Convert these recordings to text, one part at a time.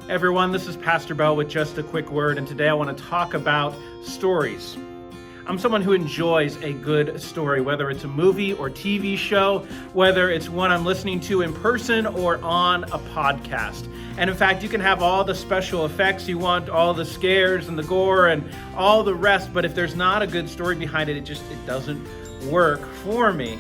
Everyone, this is Pastor Bell with just a quick word, and today I want to talk about stories. I'm someone who enjoys a good story, whether it's a movie or TV show, whether it's one I'm listening to in person or on a podcast. And in fact, you can have all the special effects you want, all the scares and the gore and all the rest, but if there's not a good story behind it, it doesn't work for me.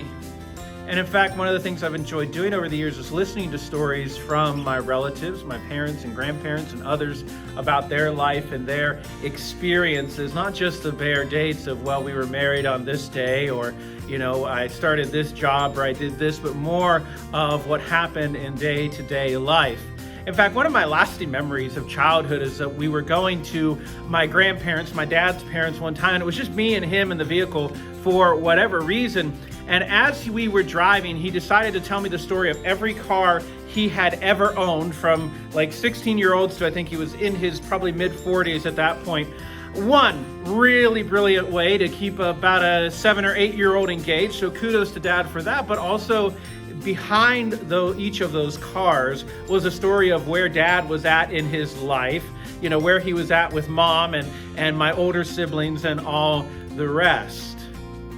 And in fact, one of the things I've enjoyed doing over the years is listening to stories from my relatives, my parents and grandparents and others about their life and their experiences, not just the bare dates of, well, we were married on this day, or, I started this job or I did this, but more of what happened in day-to-day life. In fact, one of my lasting memories of childhood is that we were going to my grandparents, my dad's parents one time, and it was just me and him in the vehicle for whatever reason. And as we were driving, he decided to tell me the story of every car he had ever owned, from like 16-year-olds to I think he was in his probably mid-40s at that point. One really brilliant way to keep about a 7 or 8-year-old engaged, so kudos to Dad for that, but also behind each of those cars was a story of where Dad was at in his life, where he was at with Mom and my older siblings and all the rest.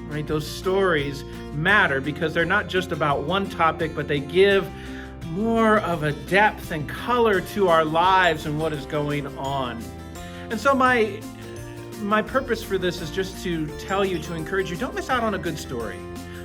Right? Those stories matter because they're not just about one topic, but they give more of a depth and color to our lives and what is going on. And so my purpose for this is just to tell you, to encourage you, don't miss out on a good story.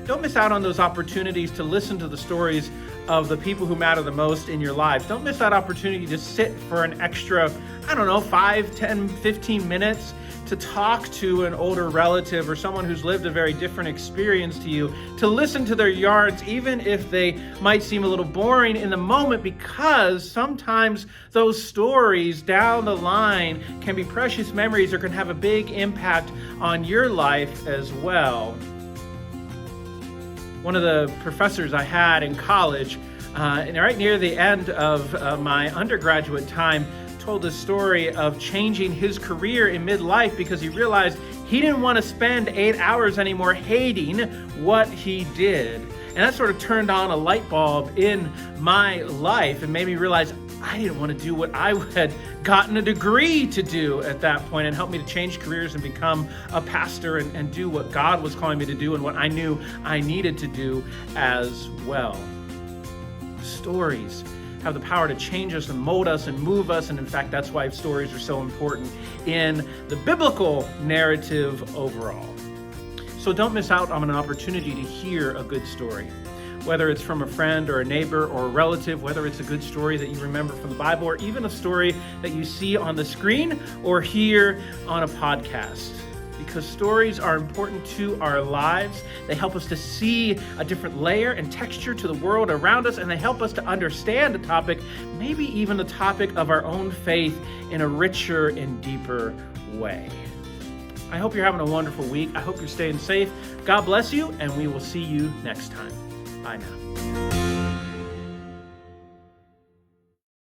Don't miss out on those opportunities to listen to the stories of the people who matter the most in your life. Don't miss that opportunity to sit for an extra, 5, 10, 15 minutes to talk to an older relative or someone who's lived a very different experience to you, to listen to their yards, even if they might seem a little boring in the moment, because sometimes those stories down the line can be precious memories or can have a big impact on your life as well. One of the professors I had in college, right near the end of my undergraduate time, told a story of changing his career in midlife because he realized he didn't want to spend 8 hours anymore hating what he did. And that sort of turned on a light bulb in my life and made me realize I didn't want to do what I had gotten a degree to do at that point, and helped me to change careers and become a pastor and do what God was calling me to do and what I knew I needed to do as well. Stories have the power to change us and mold us and move us, and in fact, that's why stories are so important in the biblical narrative overall. So don't miss out on an opportunity to hear a good story. Whether it's from a friend or a neighbor or a relative, whether it's a good story that you remember from the Bible, or even a story that you see on the screen or hear on a podcast. Because stories are important to our lives. They help us to see a different layer and texture to the world around us, and they help us to understand a topic, maybe even the topic of our own faith, in a richer and deeper way. I hope you're having a wonderful week. I hope you're staying safe. God bless you, and we will see you next time. Bye now.